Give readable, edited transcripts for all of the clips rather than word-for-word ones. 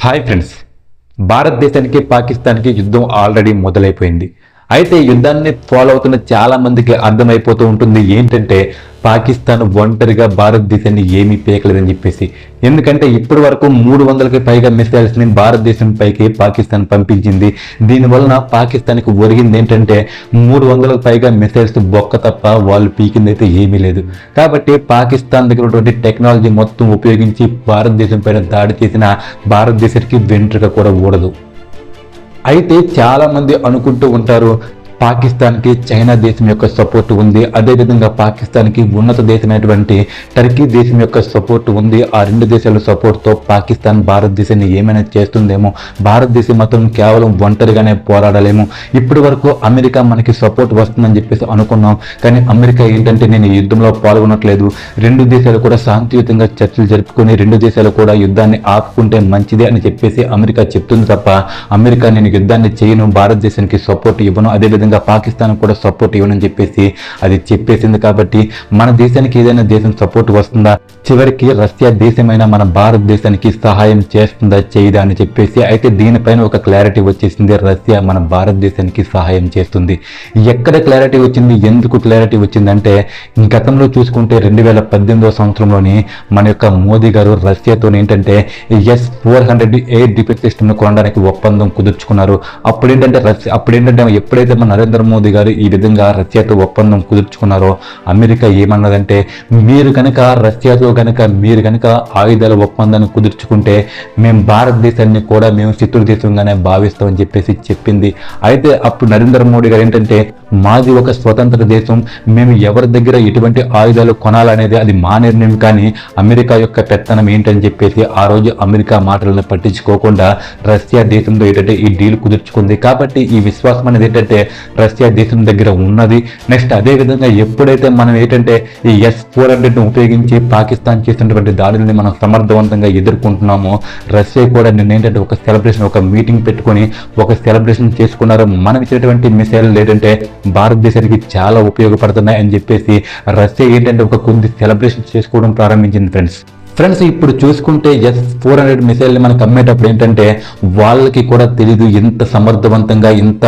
Hi friends, భారతదేశానికి పాకిస్తాన్కి యుద్ధం ఆల్రెడీ మొదలైపోయింది. అయితే యుద్ధాన్ని ఫాలో అవుతున్న చాలా మందికి అర్థమైపోతూ ఉంటుంది ఏంటంటే పాకిస్తాన్ ఒంటరిగా భారతదేశాన్ని ఏమీ పీకలేదని చెప్పేసి. ఎందుకంటే ఇప్పటి వరకు 300కి పైగా మిసైల్స్ని భారతదేశం పైకి పాకిస్తాన్ పంపించింది. దీనివలన పాకిస్తాన్కి ఒరిగింది ఏంటంటే 300కి పైగా మిసైల్స్ బొక్క తప్ప వాళ్ళు పీకింది అయితే ఏమీ లేదు. కాబట్టి పాకిస్తాన్ దగ్గర ఉన్నటువంటి టెక్నాలజీ మొత్తం ఉపయోగించి భారతదేశం పైన దాడి చేసిన భారతదేశానికి వెంట్రుక కూడా ఊడదు. అయితే చాలా మంది అనుకుంటూ ఉంటారు పాకిస్తాన్కి చైనా దేశం యొక్క సపోర్ట్ ఉంది, అదేవిధంగా పాకిస్తాన్కి ఉన్నత దేశమైనటువంటి టర్కీ దేశం యొక్క సపోర్ట్ ఉంది. ఆ రెండు దేశాల సపోర్ట్తో పాకిస్తాన్ భారతదేశాన్ని ఏమైనా చేస్తుందేమో, భారతదేశం మాత్రం కేవలం ఒంటరిగానే పోరాడలేము. ఇప్పటి వరకు అమెరికా మనకి సపోర్ట్ వస్తుందని చెప్పేసి అనుకున్నాం, కానీ అమెరికా ఏంటంటే నేను ఈ యుద్ధంలో పాల్గొనట్లేదు, రెండు దేశాలు కూడా శాంతియుతంగా చర్చలు జరుపుకొని రెండు దేశాలు కూడా యుద్ధాన్ని ఆపుకుంటే మంచిదే అని చెప్పేసి అమెరికా చెప్తుంది తప్ప అమెరికా నేను యుద్ధాన్ని చేయను, భారతదేశానికి సపోర్ట్ ఇవ్వను, అదేవిధంగా పాకిస్తాన్ కూడా సపోర్ట్ ఇవ్వనని చెప్పేసి అది చెప్పేసింది. కాబట్టి మన దేశానికి ఏదైనా దేశం సపోర్ట్ వస్తుందా, చివరికి రష్యా దేశమైనా మన భారతదేశానికి సహాయం చేస్తుందా చేయదా అని చెప్పేసి. అయితే దీనిపైన ఒక క్లారిటీ వచ్చేసింది, రష్యా మన భారతదేశానికి సహాయం చేస్తుంది. ఎక్కడ క్లారిటీ వచ్చింది, ఎందుకు క్లారిటీ వచ్చిందంటే గతంలో చూసుకుంటే 2018వ సంవత్సరంలోని మన యొక్క మోదీ గారు రష్యాతో ఏంటంటే S-400 ఎయిర్ డిఫెన్స్ సిస్టమ్ను కొనడానికి ఒప్పందం కుదుర్చుకున్నారు. అప్పుడేంటంటే ఎప్పుడైతే మన నరేంద్ర మోదీ గారు ఈ విధంగా రష్యాతో ఒప్పందం కుదుర్చుకున్నారో అమెరికా ఏమన్నదంటే మీరు కనుక రష్యాతో మీరు కనుక ఆయుధాల ఒప్పందాన్ని కుదుర్చుకుంటే మేము భారతదేశాన్ని కూడా మేము శత్రు దేశంగానే భావిస్తామని చెప్పేసి చెప్పింది. అయితే అప్పుడు నరేంద్ర మోడీ గారు ఏంటంటే మాది ఒక స్వతంత్ర దేశం, మేము ఎవరి దగ్గర ఎటువంటి ఆయుధాలు కొనాలనేది అది మా నిర్ణయం, కానీ అమెరికా యొక్క పెత్తనం ఏంటని చెప్పేసి ఆ రోజు అమెరికా మాటలను పట్టించుకోకుండా రష్యా దేశంతో ఏంటంటే ఈ డీల్ కుదుర్చుకుంది. కాబట్టి ఈ విశ్వాసం అనేది ఏంటంటే రష్యా దేశం దగ్గర ఉన్నది. నెక్స్ట్ అదేవిధంగా ఎప్పుడైతే మనం ఏంటంటే ఈ S-400ను ఉపయోగించి పాకిస్తాన్ చేసినటువంటి దాడులని మనం సమర్థవంతంగా ఎదుర్కొంటున్నామో రష్యా కూడా నిన్న ఏంటంటే ఒక సెలబ్రేషన్, ఒక మీటింగ్ పెట్టుకొని ఒక సెలబ్రేషన్ చేసుకున్నారు. మనం ఇచ్చినటువంటి మిసైల్ ఏంటంటే భారతదేశానికి చాలా ఉపయోగపడుతున్నాయి అని చెప్పేసి రష్యా ఏంటంటే ఒక కొన్ని సెలబ్రేషన్ చేసుకోవడం ప్రారంభించింది. ఫ్రెండ్స్ ఇప్పుడు చూసుకుంటే S-400 మిసైల్ని మనకు అమ్మేటప్పుడు ఏంటంటే వాళ్ళకి కూడా తెలీదు ఇంత సమర్థవంతంగా ఇంత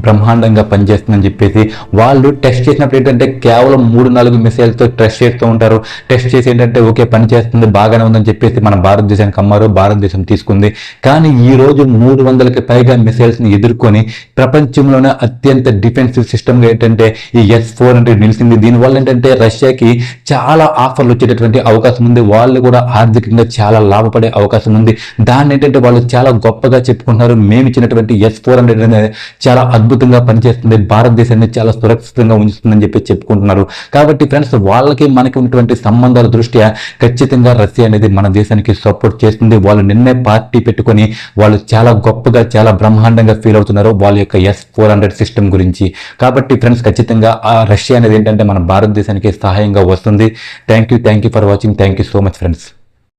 బ్రహ్మాండంగా పనిచేస్తుందని చెప్పేసి. వాళ్ళు టెస్ట్ చేసినప్పుడు ఏంటంటే కేవలం 3-4 మిసైల్తో టెస్ట్ చేస్తూ ఉంటారు. టెస్ట్ చేసి ఏంటంటే ఓకే పని చేస్తుంది, బాగానే ఉందని చెప్పేసి మన భారతదేశానికి అమ్మారు, భారతదేశం తీసుకుంది. కానీ ఈ రోజు 300కి పైగా మిసైల్స్ని ఎదుర్కొని ప్రపంచంలోనే అత్యంత డిఫెన్సివ్ సిస్టమ్గా ఏంటంటే ఈ S-400 నిలిచింది. దీనివల్ల ఏంటంటే రష్యాకి చాలా ఆఫర్లు వచ్చేటటువంటి అవకాశం ఉంది, వాళ్ళు కూడా ఆర్థికంగా చాలా లాభపడే అవకాశం ఉంది. దాన్ని ఏంటంటే వాళ్ళు చాలా గొప్పగా చెప్పుకుంటున్నారు, మేము ఇచ్చినటువంటి S-400 అనేది చాలా అద్భుతంగా పనిచేస్తుంది, భారతదేశాన్ని చాలా సురక్షితంగా ఉంచుతుందని చెప్పి చెప్పుకుంటున్నారు. కాబట్టి ఫ్రెండ్స్ వాళ్ళకి మనకి ఉన్నటువంటి సంబంధాల దృష్ట్యా ఖచ్చితంగా రష్యా అనేది మన దేశానికి సపోర్ట్ చేస్తుంది. వాళ్ళు నిన్నే పార్టీ పెట్టుకొని వాళ్ళు చాలా గొప్పగా చాలా బ్రహ్మాండంగా ఫీల్ అవుతున్నారు వాళ్ళ యొక్క S-400 సిస్టమ్ గురించి. కాబట్టి ఫ్రెండ్స్ ఖచ్చితంగా ఆ రష్యా అనేది ఏంటంటే మన భారతదేశానికి సహాయంగా వస్తుంది. Thank you for watching. Thank you so much friends.